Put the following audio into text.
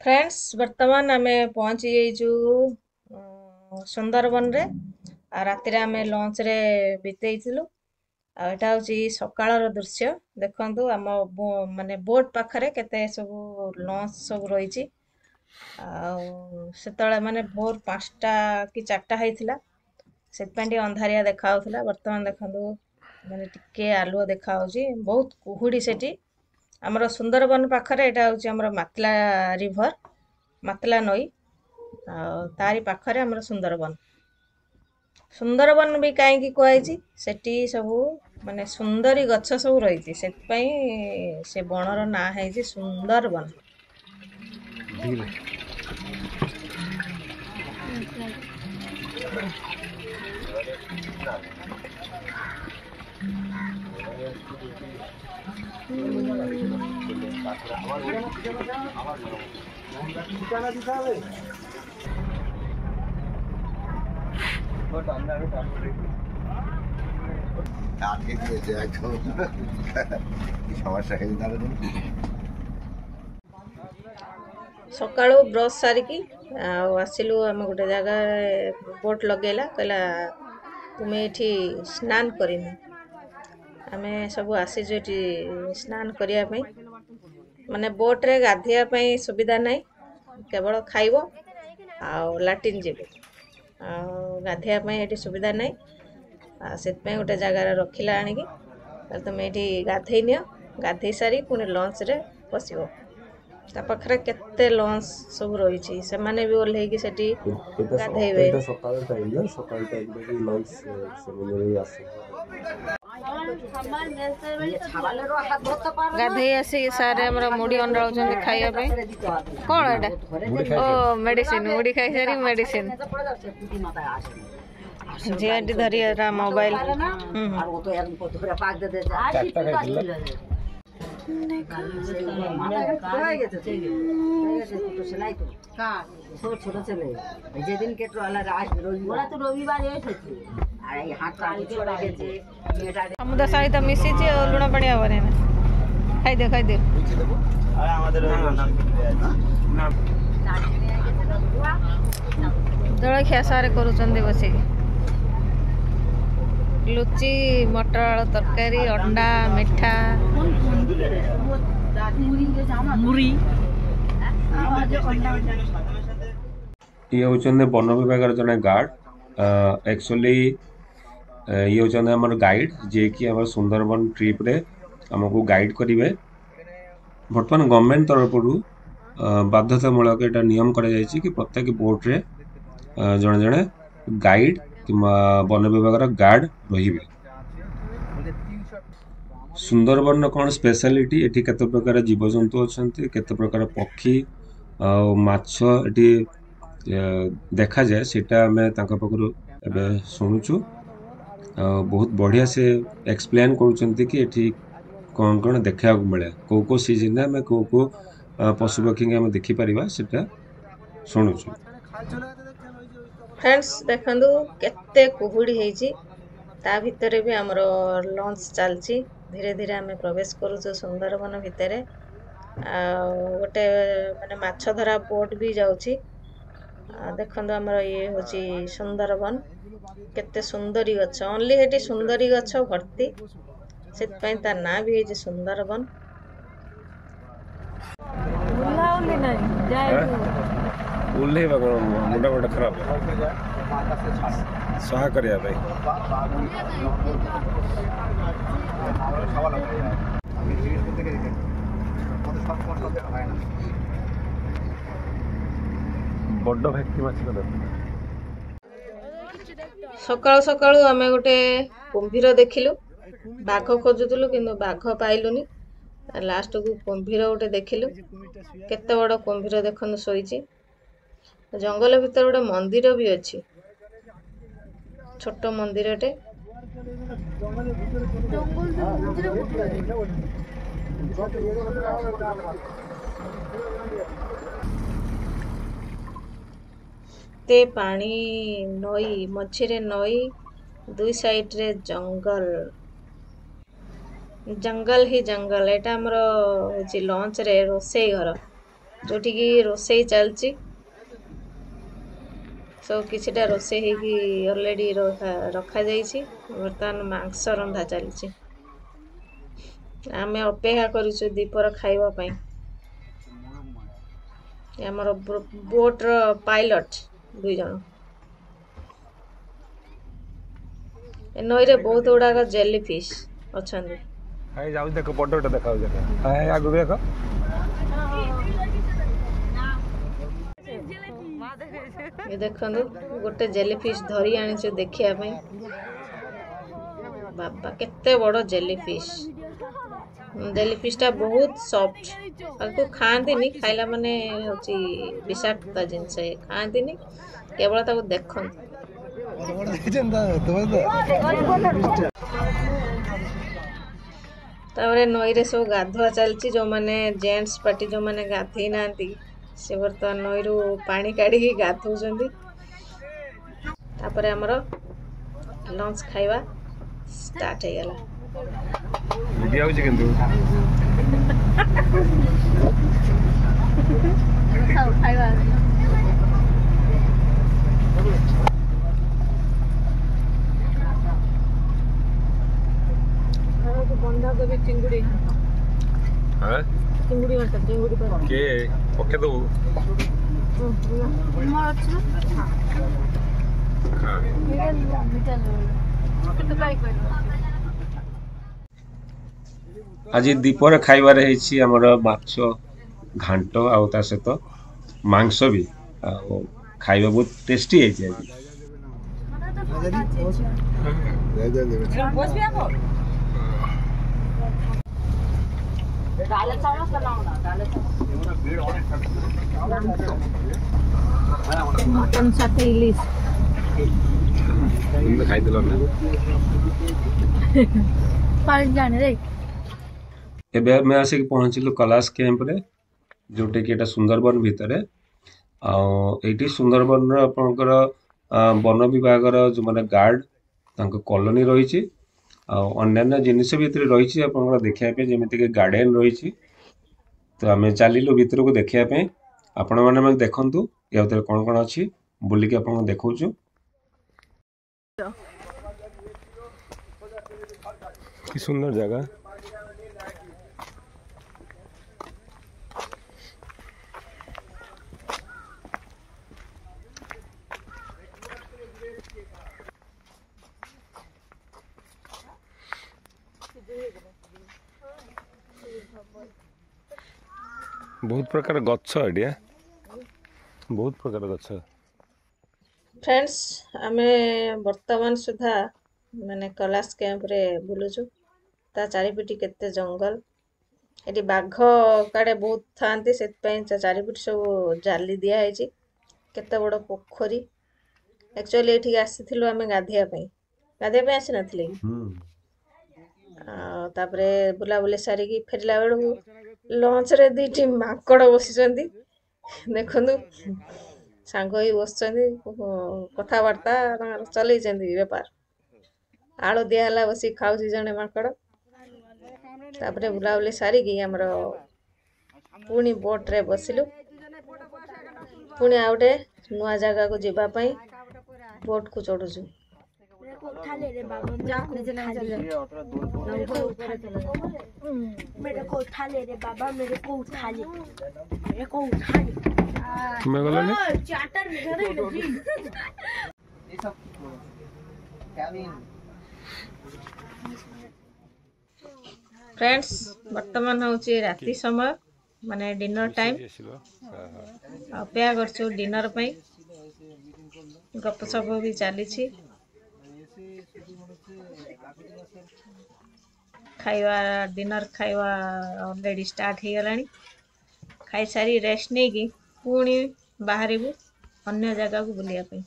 Friends वर्तमान आम पहुँची जाइचु सुंदरबन रे राति आम लंच रे बितेइथिलु। एटा हूँ सकाळर दृश्य देखंतु आम माने बोट पाखरे केते सब लंच सब रही सेतले माने भोर 5टा कि 4टा होइथिला सेतपे अंधारिया देखा होउथिला। वर्तमान देखंतु माने टिके आलुओ देखा होउची बहुत कुहुडी सेठी आमर सुंदरबन पाखरे एटा हूँ आमर मातला रिभर मातला नई तारी पाखरे आमर सुंदरबन सुंदरबन भी कहीं कहुई सेठी सबू माने सुंदरी गछ सब रही से बनर ना है सुंदरबन। सकाळू ब्रश सारिकी आसिलु आम गोटे जगह बोट लगेला कहला तुम्हें ये स्नान करनी आम सब आसीचु ये स्नान करने माने बोट रे गाधिया सुविधा नहीं केवल खाइब लाट्रिन जी गाधिया ये सुविधा नहीं से गोटे जगार रखिला आणिकी तुम ये गाधे नि गाधे सारी पुणी लंच रे पशिब पाखरे केते लंच सब रही से माने भी ओल्हेकी सेठी गाधेबे गाधे आसी सारे हमरा मुड़ी अंडाउछन खाइया पे कोन एटा ओ मेडिसिन मुड़ी खाइ सारी मेडिसिन जेडी धरी रा मोबाइल समुद्र साड़ी तो मिसी लुण पानी हबनी ना खाई दे जलखिया सारे करुचंदी बसी लुची मटर आलू तरकारी अंडा मिठा मुरी ये होचंदे वन विभाग जने गार्ड एक्चुअली ये होचंदे हमर गाइड जे कि हमर सुंदरबन ट्रिप रे हमको गाइड करिवे। वर्तमान गवर्नमेंट तरफ बाध्यतामूलक एटा नियम करा जायछि कि प्रत्येक बोट रे जने जने गाइड किंवा वन विभाग गार्ड रहिबे। सुंदरबन कौन स्पेशलिटी एठी केते प्रकार जीवजंतु अछंती केते प्रकार पक्षी माछ एठी देखा जाए सेटा हमें तांका पकरू एबे सुनुचु बहुत बढ़िया से एक्सप्लेन करूचंती कि एठी कौन कौन देखा मिले को सीजन में को पशु पक्षी हम देखि परिबा सेटा सुनुचु। फ्रेंड्स देखंदु केते कुहुडी हेची ता भितरे भी हमर लंच चलची धीरे धीरे आम प्रवेश करूँ सुंदरबन भितर गोटे माने माछ धरा बोट भी जाउची देखंदु हमर ये होची सुंदरबन केते सुंदरी गछ ओनली हेटी सुंदरी गछ भर्ती सेतपई ता ना भी हेची सुंदरबन। बुलाउली नहीं जाय उल्ले मुंडा मुंडा खराब सहा करिया भाई बड़ भक्ति माछ सकाळु सकाळु आमे गोटे कुंभीर देखिलु बाघ खोजुतलु किंतु बाघ पाइलुनी लास्ट को कुंभीर गोटे देखिलु केते बड़ कुंभीर देखनु सोईची जंगल भीतर गोटे मंदिर भी अच्छी छोट मंदिरटे ते पानी नई मझिरे नई दुई साइड रे जंगल जंगल ही जंगल एटा हमर होची लॉन्च रे रोसई घर जोटिकी रोसई चलची सब किछिटा रोसई हेकी ऑलरेडी रखा जाइछि वर्तमान मांस रंधा चलची आमे अपेक्षा करिछु दीपर खाइबा पई हमर बोट रो पायलट 2 जण ए नई रे बहुत गुडा जेली फिश अछंदी हाय जाउ देखो बडटा देखाउ देखो हाय आगु देखो ये देखंदु गोटे जेली फिश धरी आनिछु देखिया पई बाबा केते बड़ो जेली फिश टा बहुत सॉफ्ट आको खांती नी खाइला माने होची विषाक्त जिंस खांती नी केवल ताको देखन तावरे नई रे सब गाधुआ चलची जो माने जेंट्स पार्टी जो माने गाधई नांती से वर्तमान नई रु पानी काढी की गाधौचंदी तापरे हमरो लंच खाइबा स्टार्ट हे गेला वीडियो आउछ किंतु खाइबा बंधा को चिंगुड़ी हां चिंगुड़ी मत चिंगुड़ी पर के पके दो मोर अछि हां आज दीपर खाइबार हेछि हमर माछ घांट आ ता सहित मांस भी खाइबा बहुत टेस्टी हेछि मटन साथे इलिस खाई दिलो ना पानी जाने रे एबे हमें आसे पहुंचलु कैलाश कैंप रे जोटे कि एटा सुंदरबन भितरे आ एटी सुंदरबन रो आपनकर वन विभाग रो जो माने गार्ड तांको कॉलोनी रहिछि आ अन्य जिनिस भितरे रहिछि आपनकर देखिया पे जेमिति के गार्डन रहिछि तो आमे चलिलु भितर को देखिया पे आपण माने देखंतु या भितर कोन कोन अछि बुली के आपन देखौछु कि सुंदर जगह बहुत प्रकार गच्छ एडिया बहुत प्रकार गच्छ फ्रेंड्स आमे वर्तमान सुधा माने कैलाश कैंप रे बुलुछु ता चारिपिटी केते जंगल एटी बाघ काडे बहुत थांती सेत पई चारिपिटी सब जाली दिया हेची केते बड़ पोखरी एक्चुअली एठी आसीथिलु आमे गाधिया पे आसी नथिले तापरे बुला बुले सारी की फेरला बेलू लंच रे दीटी माकड़ बसिचंदी देखंदु सांग ही बसचंदी कथा वार्ता चलै चंदी व्यापार आलो दियाला बसी खाउची जने माकड़ तापरे बुला बुले सारी की हमरो पुणी बोट रे बसिलु पुणी आउटे नुआ जगह को जिबा पई बोट को चढ़ुछु उठा ले रे बाबा मेरे को उठा ले रे बाबा मेरे को उठा ले मैं बोला नहीं चार्टर में ये सब कैबिन फ्रेंड्स वर्तमान होची राति समय माने डिनर टाइम अपेक्षा करछु डिनर पई गप सप भी चली छी खाइवा डिनर खाइवा ऑलरेडी स्टार्ट हो गलानी खाई सारी रेस्ट नहीं की पुणी बाहर अन्य जगह को बुलिया पे।